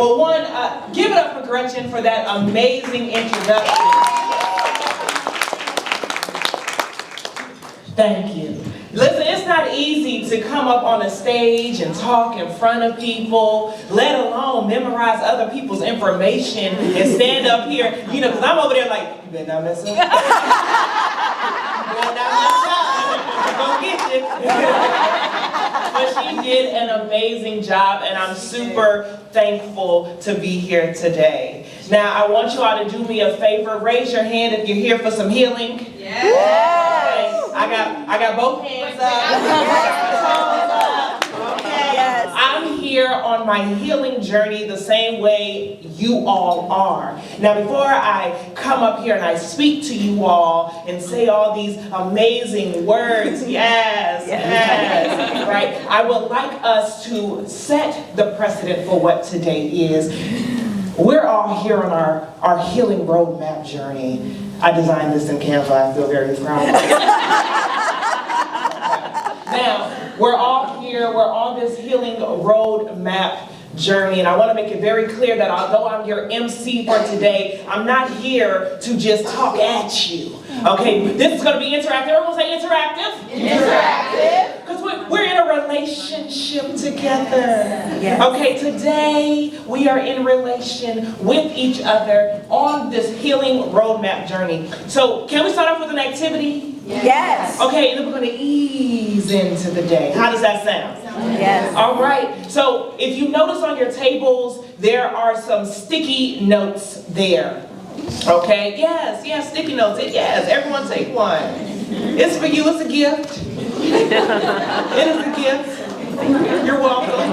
Well, one, give it up for Gretchen for that amazing introduction. Thank you. Listen, it's not easy to come up on a stage and talk in front of people, let alone memorize other people's information and stand up here, because I'm over there like, you better not mess up. You better not mess up. I'm gonna get you. But she did an amazing job, and I'm super thankful to be here today. Now, I want you all to do me a favor. Raise your hand if you're here for some healing. Yes. I got both hands up. Okay. Yes. I'm here on my healing journey the same way you all are. Now, before I come up here and I speak to you all and say all these amazing words, yes, right? I would like us to set the precedent for what today is. We're all here on our healing roadmap journey. I designed this in Canva. I feel very proud of it. Now, we're all here. We're on this healing roadmap journey, and I want to make it very clear that although I'm your MC for today, I'm not here to just talk at you. Okay, this is going to be interactive. Everyone say interactive. Interactive. Because we're in a relationship together. Yes. Okay, today we are in relation with each other on this healing roadmap journey. So can we start off with an activity? Yes. Okay, and then we're going to ease into the day. How does that sound? Yes. All right, so if you notice on your tables, there are some sticky notes there. Okay, yes, sticky notes, yes, everyone take one. It's for you, it's a gift. It is a gift. You're welcome.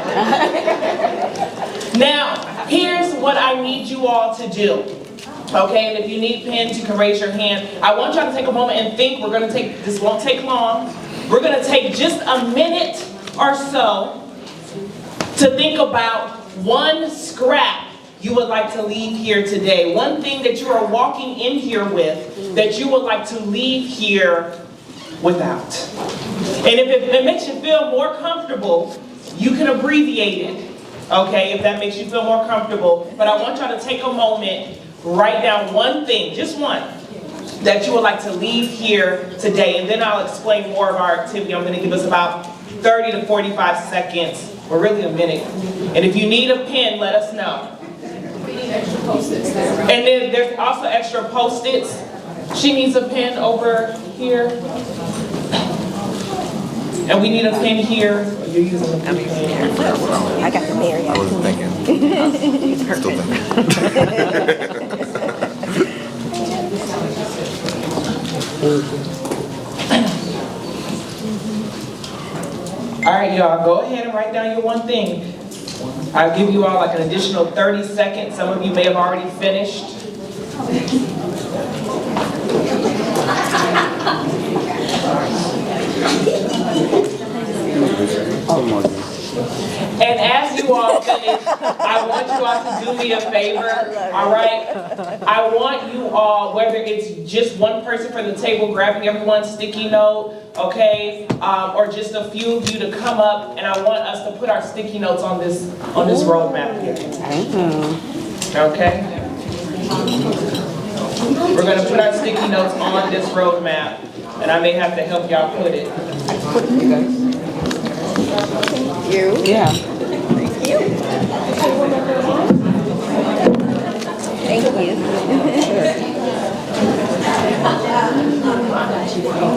Now, here's what I need you all to do. Okay, and if you need pens, you can raise your hand. I want y'all to take a moment and think. This won't take long. We're gonna take just a minute or so to think about one scrap you would like to leave here today. One thing that you are walking in here with that you would like to leave here without. And if it makes you feel more comfortable, you can abbreviate it, okay, if that makes you feel more comfortable. But I want y'all to take a moment, write down one thing, just one, that you would like to leave here today. And then I'll explain more of our activity. I'm going to give us about 30 to 45 seconds, or really a minute. And if you need a pen, let us know. And then there's also extra Post-its. She needs a pen over here. And we need a pen here. You're using a pen. I got the Mary. I wasn't thinking. Still thinking. All right, y'all, go ahead and write down your one thing. I'll give you all like an additional 30 seconds. Some of you may have already finished. And as you all finish, I want you all to do me a favor, all right? I want you all, whether it's just one person from the table grabbing everyone's sticky note, okay, or just a few of you to come up, and I want us to put our sticky notes on this roadmap here. Okay? We're going to put our sticky notes on this roadmap, and I may have to help y'all put it. Thank you. Yeah. Thank you.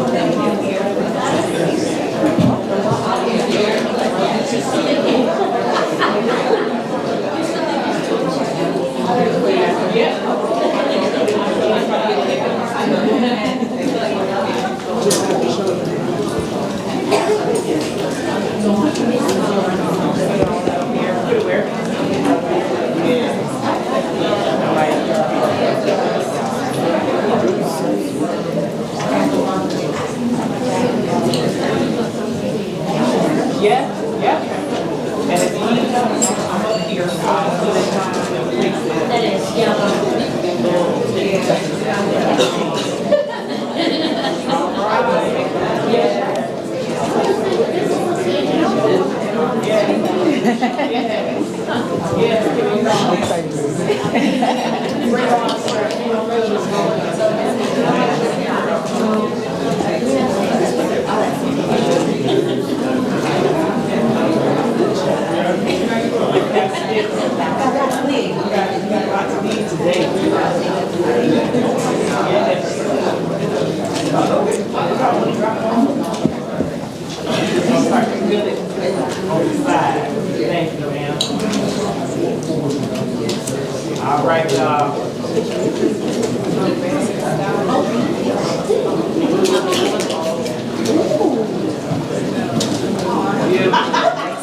Thank you. really on the side. Thank you, ma'am. All right, y'all.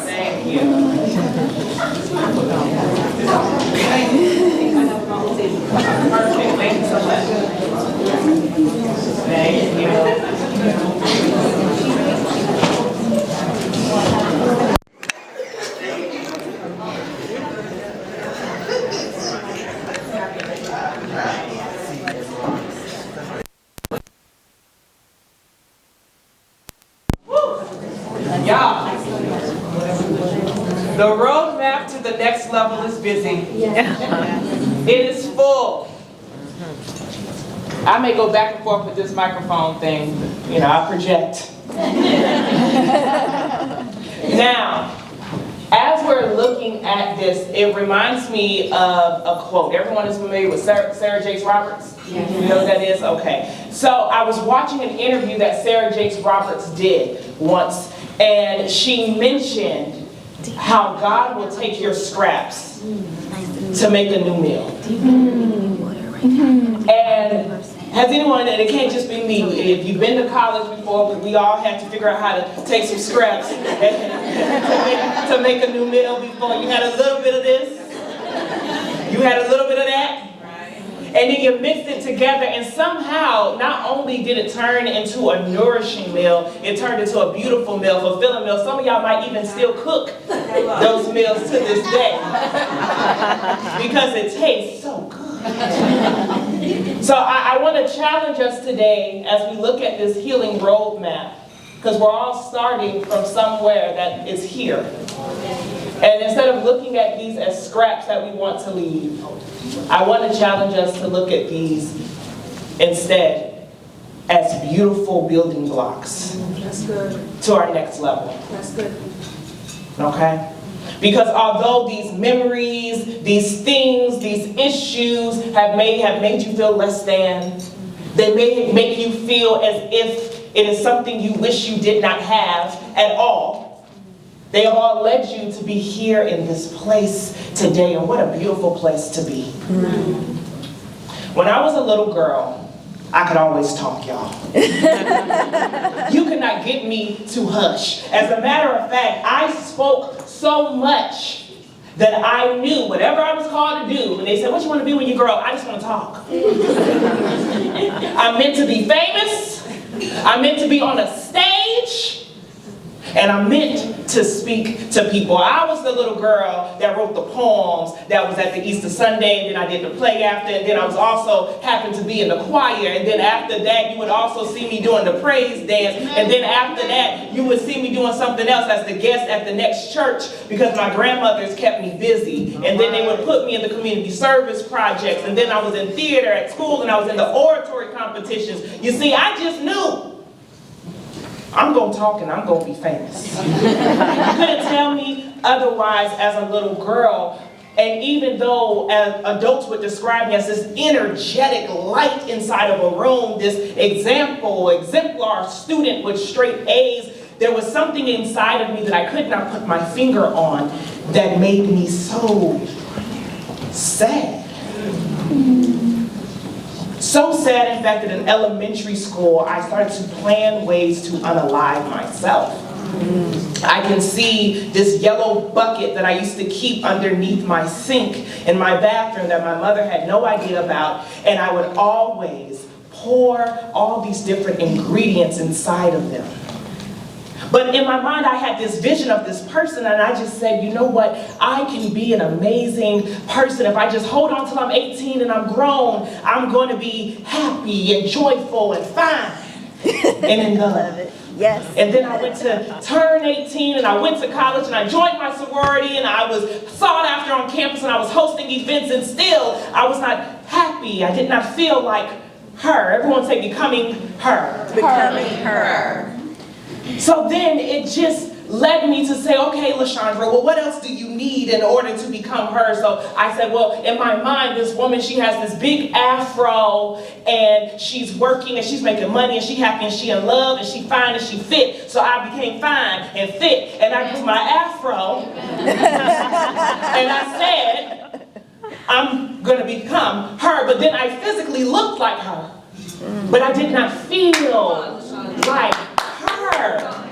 Thank you. Perfect. Thank you so much. Thank you. Y'all, the roadmap to the next level is busy. It is full. I may go back and forth with this microphone thing, you know, I project. Now, as we're looking at this, it reminds me of a quote. Everyone is familiar with Sarah Jakes Roberts? You know what that is? Okay. So I was watching an interview that Sarah Jakes Roberts did once, and she mentioned how God will take your scraps to make a new meal. And has anyone, and it can't just be me, if you've been to college before, we all had to figure out how to take some scraps to make a new meal before. You had a little bit of this, you had a little bit of that, and then you mixed it together, and somehow, not only did it turn into a nourishing meal, it turned into a beautiful meal, fulfilling meal. Some of y'all might even still cook those meals to this day because it tastes so good. So I want to challenge us today as we look at this healing roadmap, because we're all starting from somewhere that is here. And instead of looking at these as scraps that we want to leave, I want to challenge us to look at these instead as beautiful building blocks. That's good. To our next level. That's good. Okay? Because although these memories, these things, these issues have made you feel less than, they may make you feel as if it is something you wish you did not have at all. They have all led you to be here in this place today, and what a beautiful place to be. When I was a little girl, I could always talk, y'all. You could not get me to hush. As a matter of fact, I spoke so much that I knew whatever I was called to do, when they said, what you want to be when you grow up? I just want to talk. I'm meant to be famous. I'm meant to be on a stage. And I'm meant to speak to people. I was the little girl that wrote the poems that was at the Easter Sunday, and then I did the play after, and then I was also happened to be in the choir, and then after that you would also see me doing the praise dance, and then after that you would see me doing something else as the guest at the next church because my grandmothers kept me busy, and then they would put me in the community service projects, and then I was in theater at school, and I was in the oratory competitions. You see, I just knew I'm going to talk and I'm going to be famous. You couldn't tell me otherwise as a little girl. And even though adults would describe me as this energetic light inside of a room, this exemplar student with straight A's, there was something inside of me that I could not put my finger on that made me so sad. So sad, in fact, that in elementary school, I started to plan ways to unalive myself. I can see this yellow bucket that I used to keep underneath my sink in my bathroom that my mother had no idea about, and I would always pour all these different ingredients inside of them. But in my mind, I had this vision of this person, and I just said, you know what? I can be an amazing person. If I just hold on till I'm 18 and I'm grown, I'm going to be happy and joyful and fine and in love. Yes. And then I went to turn 18, and I went to college, and I joined my sorority, and I was sought after on campus, and I was hosting events, and still I was not happy. I did not feel like her. Everyone say becoming her. Becoming her. So then it just led me to say, okay, LaShondra, well, what else do you need in order to become her? So I said, well, in my mind, this woman, she has this big afro, and she's working, and she's making money, and she happy, and she in love, and she fine, and she fit. So I became fine and fit, and I grew my afro, and I said, I'm going to become her. But then I physically looked like her, but I did not feel like her.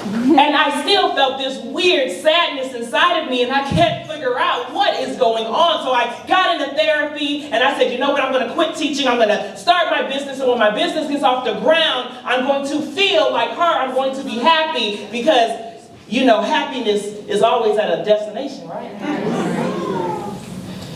And I still felt this weird sadness inside of me, and I can't figure out what is going on. So I got into therapy, and I said, you know what, I'm going to quit teaching. I'm going to start my business, and when my business gets off the ground, I'm going to feel like her. I'm going to be happy, because, you know, happiness is always at a destination, right?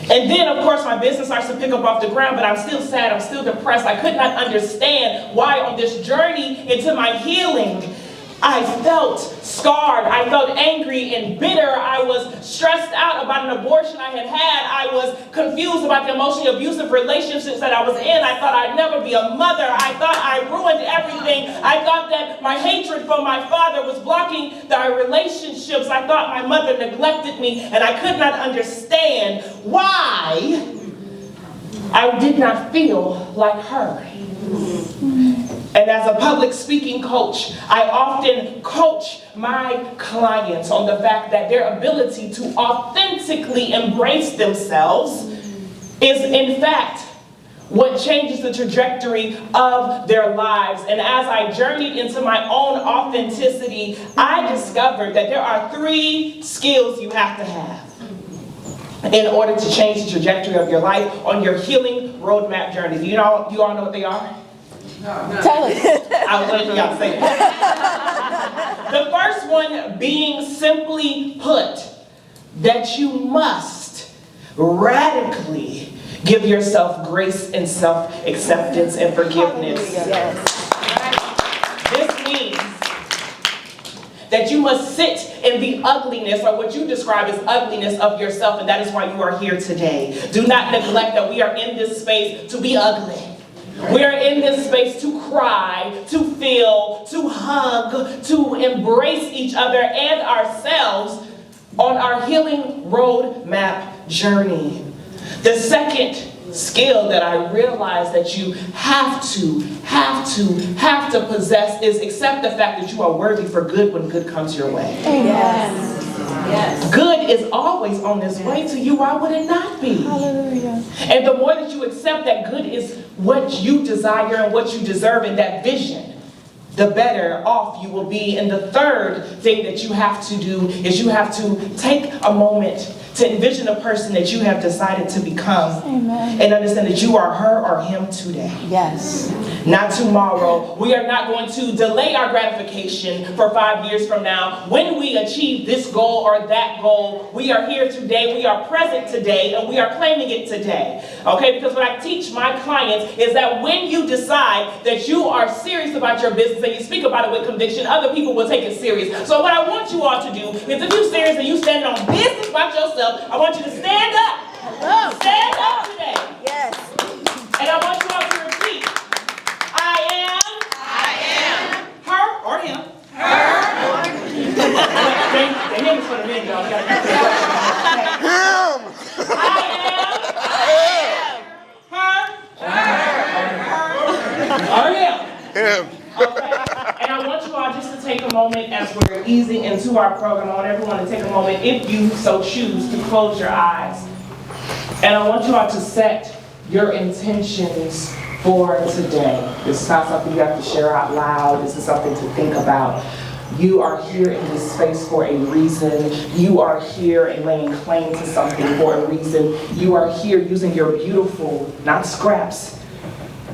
And then, of course, my business starts to pick up off the ground, but I'm still sad, I'm still depressed. I could not understand why on this journey into my healing, I felt scarred, I felt angry and bitter, I was stressed out about an abortion I had had, I was confused about the emotionally abusive relationships that I was in, I thought I'd never be a mother, I thought I ruined everything, I thought that my hatred for my father was blocking our relationships, I thought my mother neglected me, and I could not understand why I did not feel like her. And as a public speaking coach, I often coach my clients on the fact that their ability to authentically embrace themselves is in fact what changes the trajectory of their lives. And as I journeyed into my own authenticity, I discovered that there are 3 skills you have to have in order to change the trajectory of your life on your healing roadmap journey. Do you all know what they are? No. Tell us. I was waiting for y'all to say it. The first one being, simply put, that you must radically give yourself grace and self-acceptance and forgiveness. Yes. This means that you must sit in the ugliness, or what you describe as ugliness, of yourself, and that is why you are here today. Do not neglect that we are in this space to be ugly. We are in this space to cry, to feel, to hug, to embrace each other and ourselves on our healing roadmap journey. The second skill that I realize that you have to possess is accept the fact that you are worthy for good when good comes your way. Yes. Yes. Good is always on this way to you. Why would it not be? Hallelujah. And the more that you accept that good is what you desire and what you deserve in that vision, the better off you will be. And the third thing that you have to do is you have to take a moment to envision a person that you have decided to become. Amen. And understand that you are her or him today. Yes. Not tomorrow. We are not going to delay our gratification for 5 years from now. When we achieve this goal or that goal, we are here today, we are present today, and we are claiming it today. Okay, because what I teach my clients is that when you decide that you are serious about your business and you speak about it with conviction, other people will take it serious. So what I want you all to do is, if you're serious and you stand on business about yourself, I want you to stand up. Stand up today. Yes. And I want you all to repeat. I am her or him. The him is for the men, y'all. I am her. Okay. And I want you all just to take a moment as we're easing into our program. I want everyone to take a moment, if you so choose, to close your eyes. And I want you all to set your intentions for today. This is not something you have to share out loud. This is something to think about. You are here in this space for a reason. You are here and laying claim to something for a reason. You are here using your beautiful, not scraps,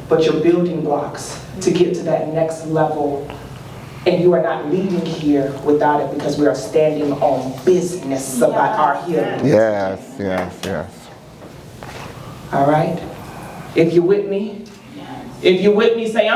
but your building blocks to get to that next level. And you are not leaving here without it, because we are standing on business about our healing. Yes. All right? If you're with me, say, I'm